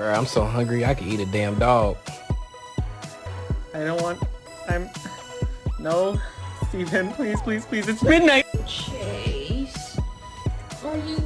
Bro, I'm so hungry. I could eat a damn dog. I don't want. No, Steven, please, please, please. It's midnight. Chase, are you